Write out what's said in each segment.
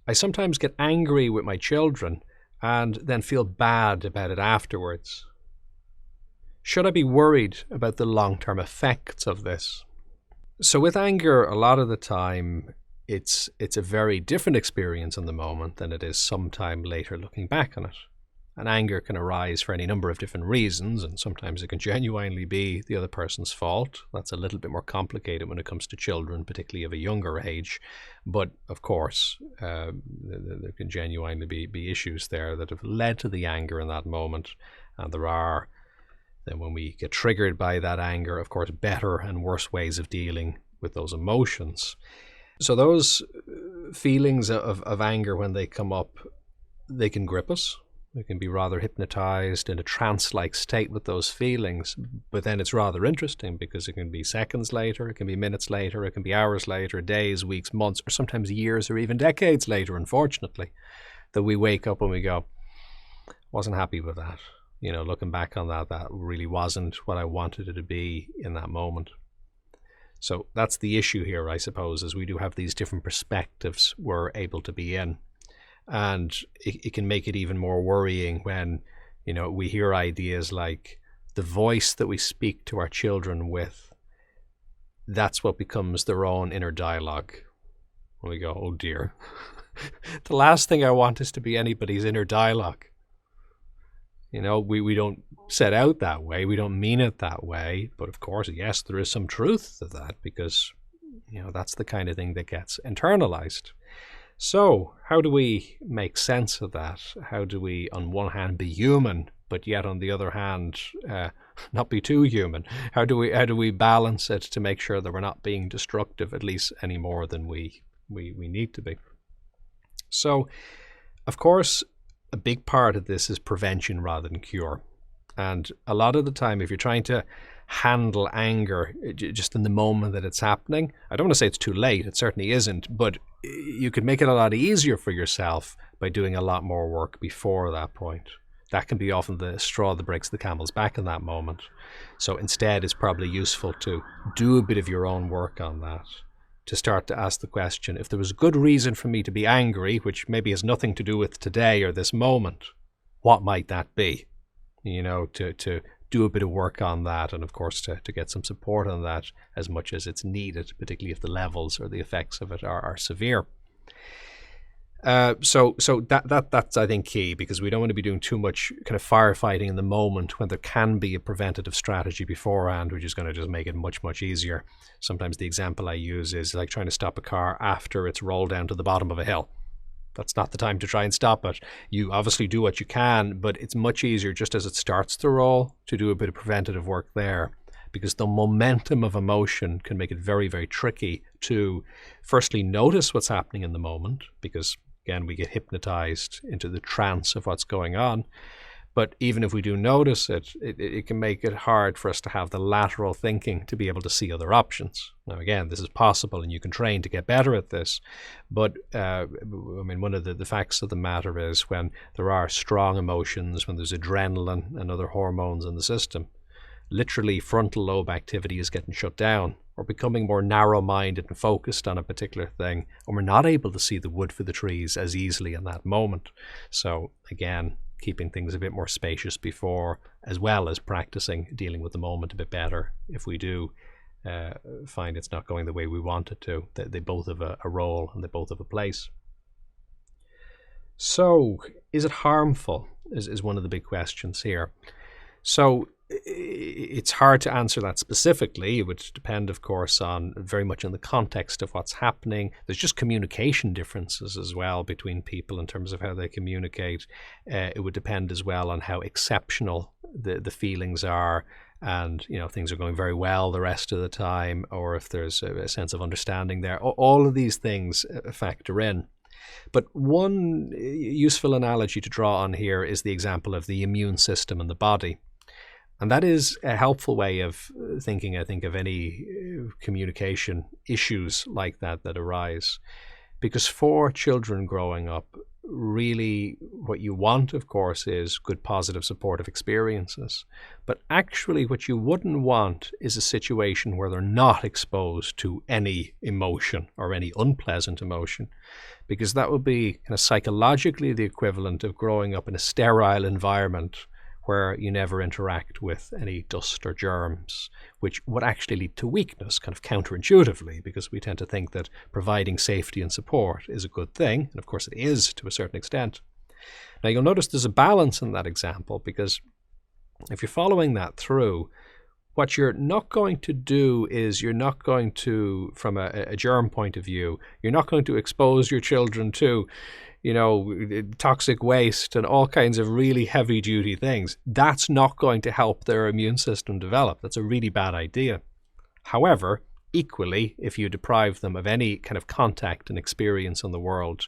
I sometimes get angry with my children and then feel bad about it afterwards. Should I be worried about the long-term effects of this? So with anger, a lot of the time, it's a very different experience in the moment than it is sometime later looking back on it. And anger can arise for any number of different reasons, and sometimes it can genuinely be the other person's fault. That's a little bit more complicated when it comes to children, particularly of a younger age. But of course, there can genuinely be issues there that have led to the anger in that moment. And there are, then when we get triggered by that anger, of course, better and worse ways of dealing with those emotions. So those feelings of anger, when they come up, they can grip us. We can be rather hypnotized in a trance-like state with those feelings, but then it's rather interesting because it can be seconds later, it can be minutes later, it can be hours later, days, weeks, months, or sometimes years or even decades later, unfortunately, that we wake up and we go, wasn't happy with that. You know, looking back on that, that really wasn't what I wanted it to be in that moment. So that's the issue here, I suppose, is we do have these different perspectives we're able to be in. And it can make it even more worrying when, you know, we hear ideas like the voice that we speak to our children with, that's what becomes their own inner dialogue. And we go, oh dear, the last thing I want is to be anybody's inner dialogue. You know, we don't set out that way. We don't mean it that way. But of course, yes, there is some truth to that because, you know, that's the kind of thing that gets internalized. So how do we make sense of that? How do we, on one hand, be human, but yet on the other hand, not be too human? How do we balance it to make sure that we're not being destructive, at least any more than we need to be? So, of course, a big part of this is prevention rather than cure. And a lot of the time, if you're trying to handle anger just in the moment that it's happening, I don't want to say it's too late, it certainly isn't, but you could make it a lot easier for yourself by doing a lot more work before that point. That can be often the straw that breaks the camel's back in that moment. So instead, it's probably useful to do a bit of your own work on that, to start to ask the question, if there was a good reason for me to be angry, which maybe has nothing to do with today or this moment, what might that be? You know, to do a bit of work on that, and of course to get some support on that as much as it's needed, particularly if the levels or the effects of it are severe. So that's I think key, because we don't want to be doing too much kind of firefighting in the moment when there can be a preventative strategy beforehand, which is going to just make it much easier. Sometimes the example I use is like trying to stop a car after it's rolled down to the bottom of a hill. That's not the time to try and stop it. You obviously do what you can, but it's much easier just as it starts to roll to do a bit of preventative work there, because the momentum of emotion can make it very tricky to firstly notice what's happening in the moment, because again, we get hypnotized into the trance of what's going on. But even if we do notice it, it can make it hard for us to have the lateral thinking to be able to see other options. Now, again, this is possible and you can train to get better at this. But I mean, one of the facts of the matter is when there are strong emotions, when there's adrenaline and other hormones in the system, literally frontal lobe activity is getting shut down. We're becoming more narrow-minded and focused on a particular thing, and we're not able to see the wood for the trees as easily in that moment. So again, keeping things a bit more spacious before, as well as practicing dealing with the moment a bit better if we do find it's not going the way we want it to. They both have a role and they both have a place. So is it harmful is one of the big questions here. So it's hard to answer that specifically. It would depend, of course, on very much in the context of what's happening. There's just communication differences as well between people in terms of how they communicate. It would depend as well on how exceptional the feelings are, and you know, things are going very well the rest of the time, or if there's a sense of understanding there. All of these things factor in. But one useful analogy to draw on here is the example of the immune system in the body. And that is a helpful way of thinking, I think, of any communication issues like that arise. Because for children growing up, really what you want, of course, is good, positive, supportive experiences. But actually what you wouldn't want is a situation where they're not exposed to any emotion or any unpleasant emotion, because that would be kind of psychologically the equivalent of growing up in a sterile environment where you never interact with any dust or germs, which would actually lead to weakness, kind of counterintuitively, because we tend to think that providing safety and support is a good thing, and of course it is to a certain extent. Now you'll notice there's a balance in that example, because if you're following that through, what you're not going to do is you're not going to, from a germ point of view, you're not going to expose your children to, toxic waste and all kinds of really heavy duty things. That's not going to help their immune system develop. That's a really bad idea. However, equally, if you deprive them of any kind of contact and experience in the world,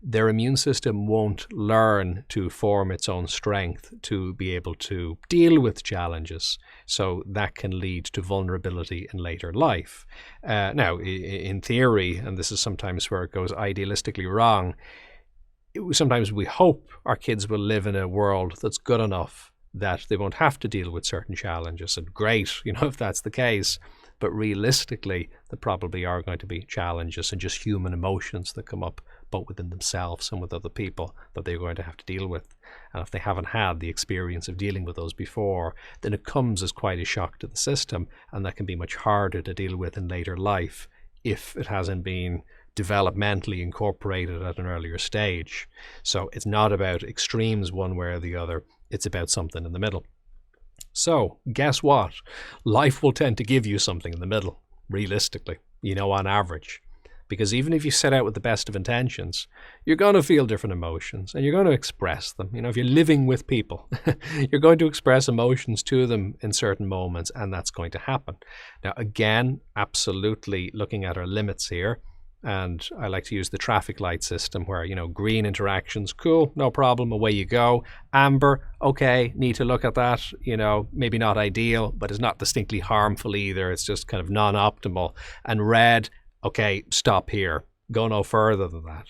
their immune system won't learn to form its own strength to be able to deal with challenges. So that can lead to vulnerability in later life. Now, in theory, and this is sometimes where it goes idealistically wrong, sometimes we hope our kids will live in a world that's good enough that they won't have to deal with certain challenges. And great, if that's the case. But realistically, there probably are going to be challenges and just human emotions that come up, both within themselves and with other people, that they're going to have to deal with. And if they haven't had the experience of dealing with those before, then it comes as quite a shock to the system, and that can be much harder to deal with in later life if it hasn't been developmentally incorporated at an earlier stage. So it's not about extremes one way or the other. It's about something in the middle. So guess what? Life will tend to give you something in the middle, realistically, on average. Because even if you set out with the best of intentions, you're going to feel different emotions and you're going to express them. If you're living with people, you're going to express emotions to them in certain moments, and that's going to happen. Now, again, absolutely looking at our limits here. And I like to use the traffic light system where, green interactions, cool, no problem, away you go. Amber, okay, need to look at that, maybe not ideal, but it's not distinctly harmful either. It's just kind of non-optimal. And red, okay, stop here. Go no further than that.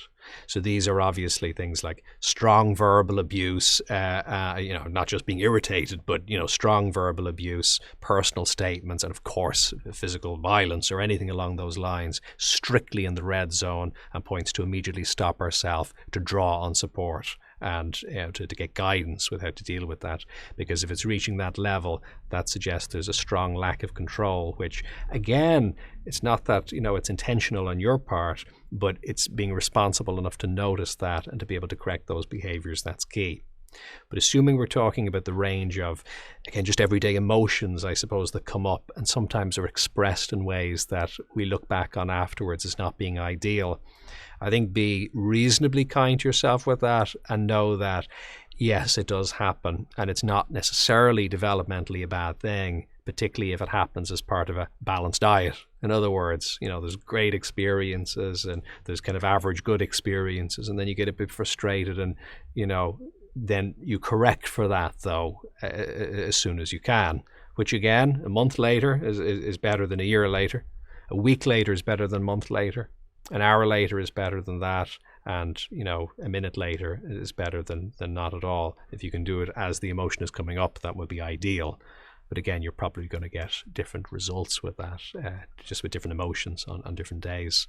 So these are obviously things like strong verbal abuse, not just being irritated, but, strong verbal abuse, personal statements, and of course, physical violence or anything along those lines, strictly in the red zone, and points to immediately stop ourselves, to draw on support and to get guidance with how to deal with that. Because if it's reaching that level, that suggests there's a strong lack of control, which again, it's not that, it's intentional on your part, but it's being responsible enough to notice that and to be able to correct those behaviors. That's key. But assuming we're talking about the range of, again, just everyday emotions, I suppose, that come up and sometimes are expressed in ways that we look back on afterwards as not being ideal, I think be reasonably kind to yourself with that and know that, yes, it does happen, and it's not necessarily developmentally a bad thing, particularly if it happens as part of a balanced diet. In other words, there's great experiences and there's kind of average good experiences, and then you get a bit frustrated and, then you correct for that, though, as soon as you can, which again, a month later is better than a year later. A week later is better than a month later. An hour later is better than that. And, a minute later is better than not at all. If you can do it as the emotion is coming up, that would be ideal. But again, you're probably going to get different results with that, just with different emotions on different days.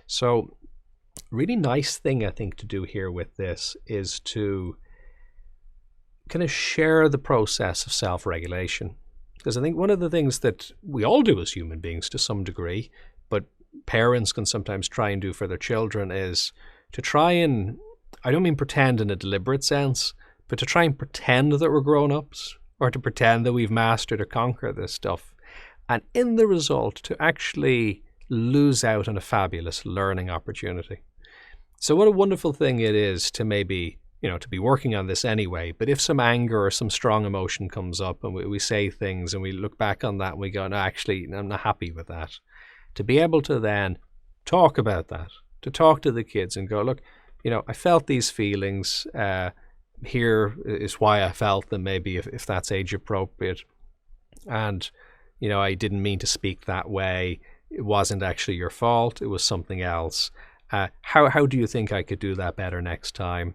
So really nice thing, I think, to do here with this is to kind of share the process of self-regulation. Because I think one of the things that we all do as human beings to some degree, but parents can sometimes try and do for their children, is to try and, I don't mean pretend in a deliberate sense, but to try and pretend that we're grown-ups, or to pretend that we've mastered or conquered this stuff. And in the result, to actually lose out on a fabulous learning opportunity. So what a wonderful thing it is to maybe, to be working on this anyway, but if some anger or some strong emotion comes up and we say things and we look back on that and we go, no, actually, I'm not happy with that. To be able to then talk about that, to talk to the kids and go, look, I felt these feelings, here is why I felt them, maybe if that's age appropriate. And, I didn't mean to speak that way. It wasn't actually your fault. It was something else. How do you think I could do that better next time?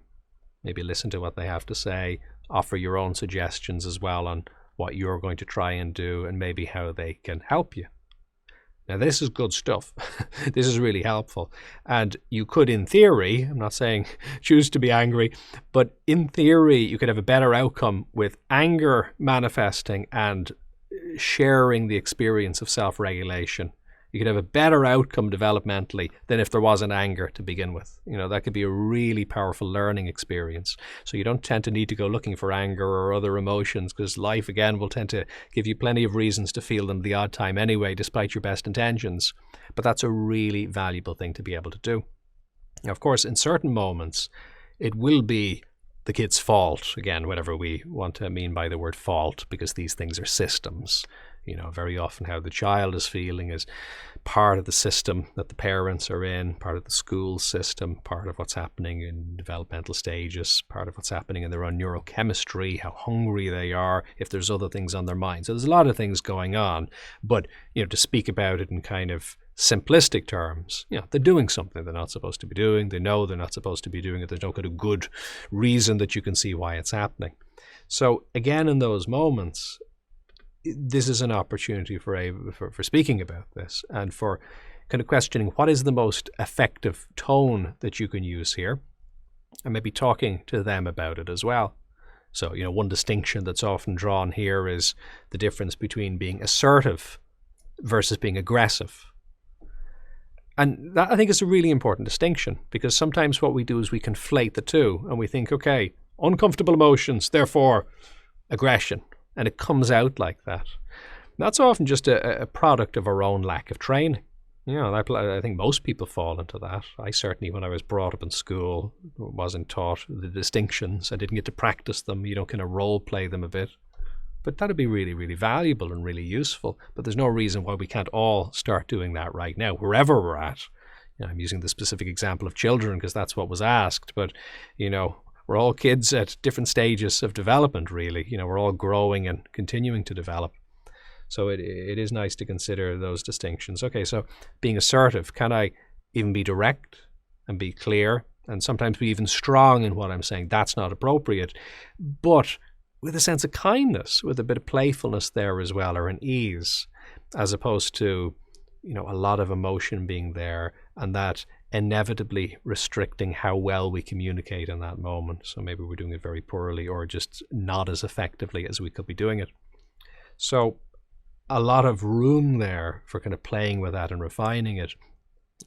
Maybe listen to what they have to say, offer your own suggestions as well on what you're going to try and do, and maybe how they can help you. Now, this is good stuff. This is really helpful. And you could, in theory, I'm not saying choose to be angry, but in theory, you could have a better outcome with anger manifesting and sharing the experience of self-regulation. You could have a better outcome developmentally than if there wasn't anger to begin with. That could be a really powerful learning experience. So you don't tend to need to go looking for anger or other emotions, because life, again, will tend to give you plenty of reasons to feel them the odd time anyway, despite your best intentions. But that's a really valuable thing to be able to do. Now, of course, in certain moments, it will be the kid's fault, again, whatever we want to mean by the word fault, because these things are systems. Very often how the child is feeling is part of the system that the parents are in, part of the school system, part of what's happening in developmental stages, part of what's happening in their own neurochemistry, how hungry they are, if there's other things on their mind. So there's a lot of things going on. But, to speak about it in kind of simplistic terms, they're doing something they're not supposed to be doing. They know they're not supposed to be doing it. There's no kind of good reason that you can see why it's happening. So again, in those moments, this is an opportunity for speaking about this and for kind of questioning what is the most effective tone that you can use here, and maybe talking to them about it as well. So, one distinction that's often drawn here is the difference between being assertive versus being aggressive. And that, I think, is a really important distinction, because sometimes what we do is we conflate the two and we think, okay, uncomfortable emotions, therefore aggression. And it comes out like that. That's often just a product of our own lack of training. I think most people fall into that. I certainly, when I was brought up in school, wasn't taught the distinctions. I didn't get to practice them. You don't kind of role play them a bit. But that'd be really, really valuable and really useful. But there's no reason why we can't all start doing that right now, wherever we're at. I'm using the specific example of children because that's what was asked. But, we're all kids at different stages of development, really. We're all growing and continuing to develop. So it is nice to consider those distinctions. Okay, so being assertive, can I even be direct and be clear and sometimes be even strong in what I'm saying? That's not appropriate. But with a sense of kindness, with a bit of playfulness there as well, or an ease, as opposed to, a lot of emotion being there and that inevitably restricting how well we communicate in that moment. So maybe we're doing it very poorly or just not as effectively as we could be doing it. So a lot of room there for kind of playing with that and refining it.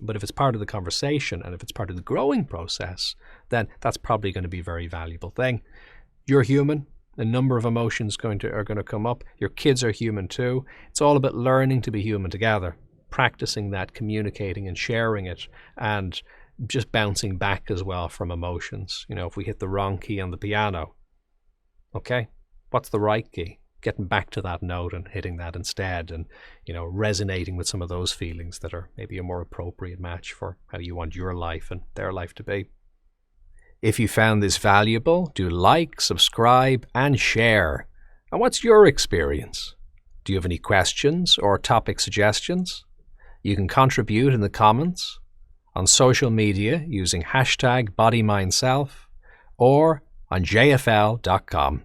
But if it's part of the conversation and if it's part of the growing process, then that's probably going to be a very valuable thing. You're human. A number of emotions are going to come up. Your kids are human too. It's all about learning to be human together, practicing that, communicating and sharing it, and just bouncing back as well from emotions. If we hit the wrong key on the piano, okay, what's the right key? Getting back to that note and hitting that instead, and resonating with some of those feelings that are maybe a more appropriate match for how you want your life and their life to be. If you found this valuable, do like, subscribe and share. And what's your experience? Do you have any questions or topic suggestions? You can contribute in the comments, on social media using #bodymindself, or on jfl.com.